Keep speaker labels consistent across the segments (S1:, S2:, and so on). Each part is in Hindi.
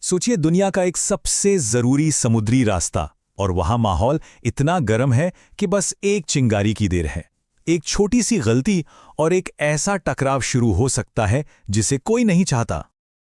S1: सोचिए दुनिया का एक सबसे जरूरी समुद्री रास्ता, और वहां माहौल इतना गर्म है कि बस एक चिंगारी की देर है। एक छोटी सी गलती और एक ऐसा टकराव शुरू हो सकता है जिसे कोई नहीं चाहता।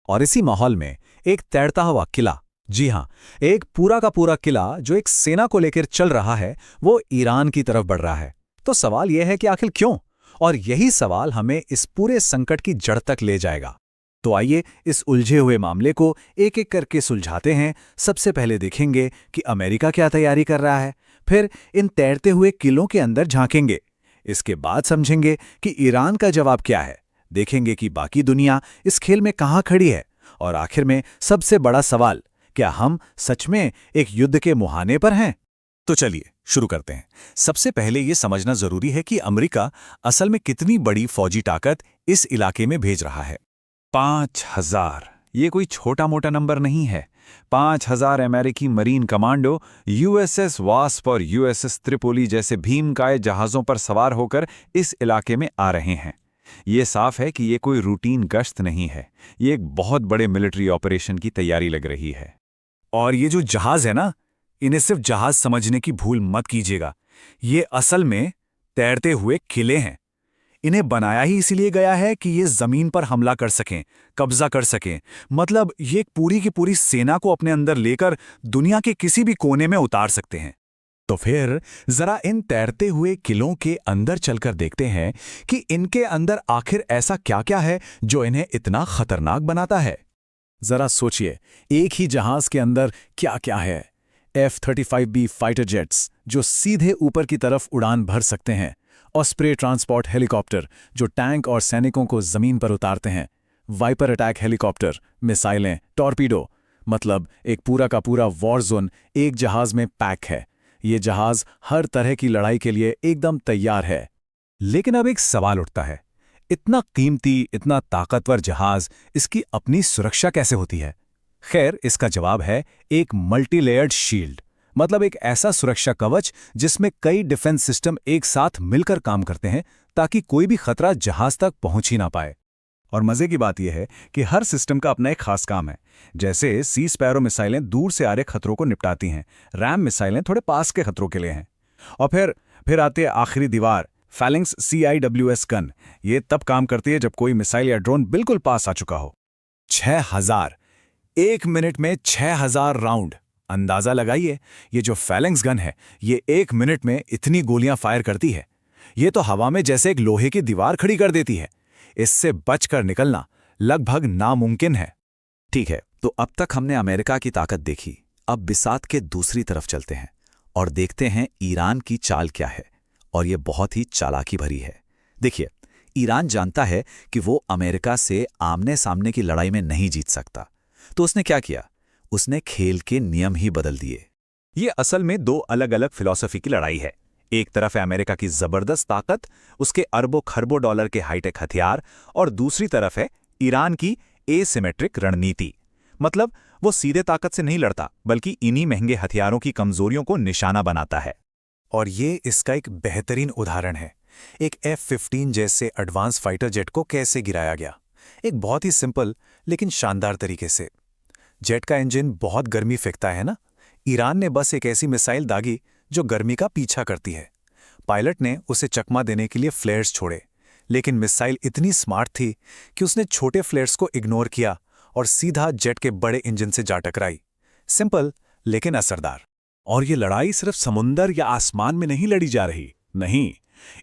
S2: और इसी माहौल में एक तैरता हुआ किला, जी हां, एक पूरा का पूरा किला जो एक सेना को लेकर चल रहा है, वो ईरान की तरफ बढ़ रहा है। तो सवाल यह है कि आखिर क्यों? और यही सवाल हमें इस पूरे संकट की जड़ तक ले जाएगा। तो आइए इस उलझे हुए मामले को एक एक करके सुलझाते हैं। सबसे पहले देखेंगे कि अमेरिका क्या तैयारी कर रहा है, फिर इन तैरते हुए किलों के अंदर झांकेंगे। इसके बाद समझेंगे कि ईरान का जवाब क्या है, देखेंगे कि बाकी दुनिया इस खेल में कहाँ खड़ी है, और आखिर में सबसे बड़ा सवाल, क्या हम सच में एक युद्ध के मुहाने पर हैं?
S1: तो चलिए शुरू करते हैं। सबसे पहले यह समझना जरूरी है कि अमेरिका असल में कितनी बड़ी फौजी ताकत इस इलाके में भेज रहा है।
S3: 5,000, ये कोई छोटा मोटा नंबर नहीं है। 5,000 अमेरिकी मरीन कमांडो यूएसएस वास्प और यूएसएस त्रिपोली जैसे भीमकाय जहाज़ों पर सवार होकर इस इलाके में आ रहे हैं। ये साफ है कि ये कोई रूटीन गश्त नहीं है, ये एक बहुत बड़े मिलिट्री ऑपरेशन की तैयारी लग रही है।
S1: और ये जो जहाज है ना, इन्हें सिर्फ जहाज समझने की भूल मत कीजिएगा। ये असल में तैरते हुए किले हैं। इन्हें बनाया ही इसीलिए गया है कि ये जमीन पर हमला कर सकें, कब्जा कर सकें। मतलब ये पूरी की पूरी सेना को अपने अंदर लेकर दुनिया के किसी भी कोने में उतार सकते हैं। तो फिर जरा इन तैरते हुए किलों के अंदर चलकर देखते हैं कि इनके अंदर आखिर ऐसा क्या-क्या है जो इन्हें इतना खतरनाक बनाता है।
S2: जरा सोचिए, एक ही जहाज के अंदर क्या-क्या है। F-35B फाइटर जेट्स जो सीधे ऊपर की तरफ उड़ान भर सकते हैं, ऑस्प्रे ट्रांसपोर्ट हेलीकॉप्टर जो टैंक और सैनिकों को जमीन पर उतारते हैं, वाइपर अटैक हेलीकॉप्टर, मिसाइलें, टॉर्पीडो। मतलब एक पूरा का पूरा वॉर जोन एक जहाज में पैक है। ये जहाज हर तरह की लड़ाई के लिए एकदम तैयार है।
S1: लेकिन अब एक सवाल उठता है, इतना कीमती, इतना ताकतवर जहाज, इसकी अपनी सुरक्षा कैसे होती है? खैर, इसका जवाब है एक मल्टी लेयर्ड शील्ड। मतलब एक ऐसा सुरक्षा कवच जिसमें कई डिफेंस सिस्टम एक साथ मिलकर काम करते हैं ताकि कोई भी खतरा जहाज तक पहुंच ही ना पाए। और मजे की बात यह है कि हर सिस्टम का अपना एक खास काम है। जैसे सी स्पैरो मिसाइलें दूर से आ रहे खतरों को निपटाती हैं, रैम मिसाइलें थोड़े पास के खतरों के लिए हैं। और फिर आती है आखिरी दीवार, फैलिंग्स CIWS गन। ये तब काम करती है जब कोई मिसाइल या ड्रोन बिल्कुल पास आ चुका हो। 6,000, 1 मिनट में 6,000 राउंड। अंदाजा लगाइए, ये जो फैलेंक्स गन है, ये 1 मिनट में इतनी गोलियां फायर करती है। ये तो हवा में जैसे एक लोहे की दीवार खड़ी कर देती है। इससे बचकर निकलना लगभग नामुमकिन है।
S2: ठीक है, तो अब तक हमने अमेरिका की ताकत देखी। अब बिसात के दूसरी तरफ चलते हैं और देखते हैं ईरान की चाल क्या है। और ये बहुत ही चालाकी भरी है। देखिए, ईरान जानता है कि वो अमेरिका से आमने सामने की लड़ाई में नहीं जीत सकता। तो उसने क्या किया? उसने खेल के नियम ही बदल दिए।
S1: ये असल में 2 अलग अलग फिलॉसफी की लड़ाई है। एक तरफ है अमेरिका की जबरदस्त ताकत, उसके अरबों खरबों डॉलर के हाईटेक हथियार, और दूसरी तरफ है ईरान की एसिमेट्रिक रणनीति। मतलब वो सीधे ताकत से नहीं लड़ता, बल्कि इन्हीं महंगे हथियारों की कमजोरियों को निशाना बनाता है। और ये इसका एक बेहतरीन उदाहरण है। एक F-15 जैसे एडवांस फाइटर जेट को कैसे गिराया गया। एक बहुत ही सिंपल लेकिन शानदार तरीके से। जेट का इंजन बहुत गर्मी फेंकता है ना। ईरान ने बस एक ऐसी मिसाइल दागी जो गर्मी का पीछा करती है। पायलट ने उसे चकमा देने के लिए फ्लेयर्स छोड़े, लेकिन मिसाइल इतनी स्मार्ट थी कि उसने छोटे फ्लेयर्स को इग्नोर किया और सीधा जेट के बड़े इंजन से जा टकराई। सिंपल लेकिन असरदार। और ये लड़ाई सिर्फ समुंदर या आसमान में नहीं लड़ी जा रही। नहीं,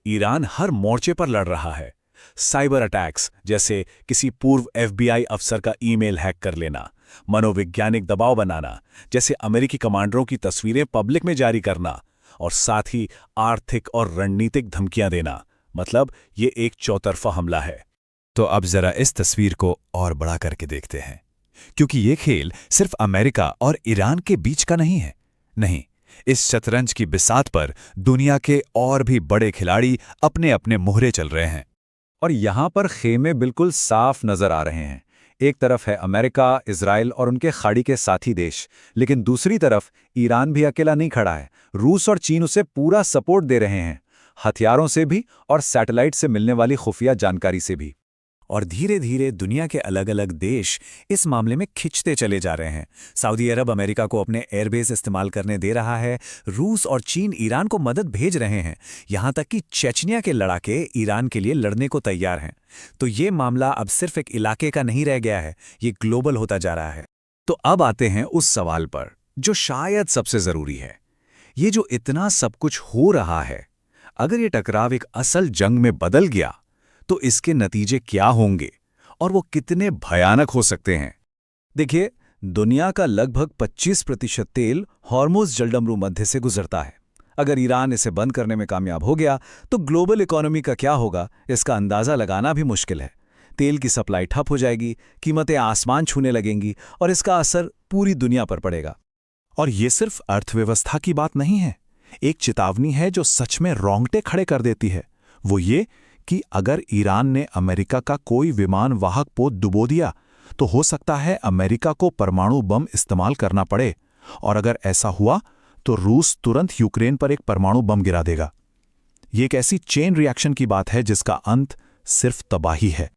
S1: ईरान हर मोर्चे पर लड़ रहा है। साइबर अटैक्स, जैसे किसी पूर्व FBI अफसर का ईमेल हैक कर लेना, मनोवैज्ञानिक दबाव बनाना, जैसे अमेरिकी कमांडरों की तस्वीरें पब्लिक में जारी करना, और साथ ही आर्थिक और रणनीतिक धमकियां देना। मतलब ये एक चौतरफा हमला है। तो अब जरा इस तस्वीर को और बड़ा करके देखते हैं, क्योंकि ये खेल सिर्फ अमेरिका और ईरान के बीच का नहीं है। नहीं, इस शतरंज की बिसात पर दुनिया के और भी बड़े खिलाड़ी अपने अपने मोहरे चल रहे हैं।
S3: और यहां पर खेमे बिल्कुल साफ नजर आ रहे हैं। एक तरफ है अमेरिका, इजराइल और उनके खाड़ी के साथी देश, लेकिन दूसरी तरफ ईरान भी अकेला नहीं खड़ा है। रूस और चीन उसे पूरा सपोर्ट दे रहे हैं, हथियारों से भी और सैटेलाइट से मिलने वाली खुफिया जानकारी से भी।
S2: और धीरे धीरे दुनिया के अलग अलग देश इस मामले में खिंचते चले जा रहे हैं। सऊदी अरब अमेरिका को अपने एयरबेस इस्तेमाल करने दे रहा है, रूस और चीन ईरान को मदद भेज रहे हैं, यहाँ तक कि चेचनिया के लड़ाके ईरान के लिए लड़ने को तैयार हैं। तो ये मामला अब सिर्फ एक इलाके का नहीं रह गया है, ये ग्लोबल होता जा रहा है। तो अब आते हैं उस सवाल पर जो शायद सबसे ज़रूरी है। ये जो इतना सब कुछ हो रहा है, अगर ये टकराव एक असल जंग में बदल गया तो इसके नतीजे क्या होंगे और वो कितने भयानक हो सकते हैं? देखिए, दुनिया का लगभग 25% तेल हॉर्मुज़ जलडमरू मध्य से गुजरता है। अगर ईरान इसे बंद करने में कामयाब हो गया तो ग्लोबल इकोनॉमी का क्या होगा, इसका अंदाज़ा लगाना भी मुश्किल है। तेल की सप्लाई ठप हो जाएगी, कीमतें आसमान छूने लगेंगी और इसका असर पूरी दुनिया पर पड़ेगा।
S1: और ये सिर्फ अर्थव्यवस्था की बात नहीं है, एक चेतावनी है जो सच में रोंगटे खड़े कर देती है। वो ये कि अगर ईरान ने अमेरिका का कोई विमान वाहक पोत डुबो दिया तो हो सकता है अमेरिका को परमाणु बम इस्तेमाल करना पड़े, और अगर ऐसा हुआ तो रूस तुरंत यूक्रेन पर एक परमाणु बम गिरा देगा। ये एक ऐसी चेन रिएक्शन की बात है जिसका अंत सिर्फ तबाही है।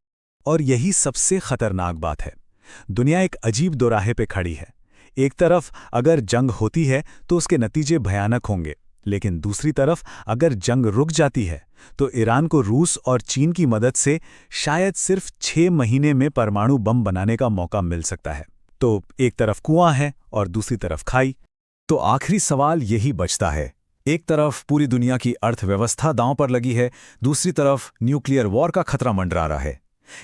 S2: और यही सबसे खतरनाक बात है। दुनिया एक अजीब दोराहे पे खड़ी है। एक तरफ अगर जंग होती है तो उसके नतीजे भयानक होंगे, लेकिन दूसरी तरफ अगर जंग रुक जाती है तो ईरान को रूस और चीन की मदद से शायद सिर्फ 6 महीने में परमाणु बम बनाने का मौका मिल सकता है। तो एक तरफ कुआं है और दूसरी तरफ खाई। तो आखिरी सवाल यही बचता है। एक तरफ पूरी दुनिया की अर्थव्यवस्था दांव पर लगी है, दूसरी तरफ न्यूक्लियर वॉर का खतरा मंडरा रहा है।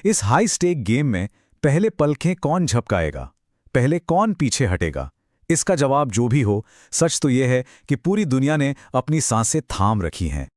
S2: इस हाई स्टेक गेम में पहले पलखें कौन झपकाएगा, पहले कौन पीछे हटेगा? इसका जवाब जो भी हो, सच तो यह है कि पूरी दुनिया ने अपनी सांसें थाम रखी हैं।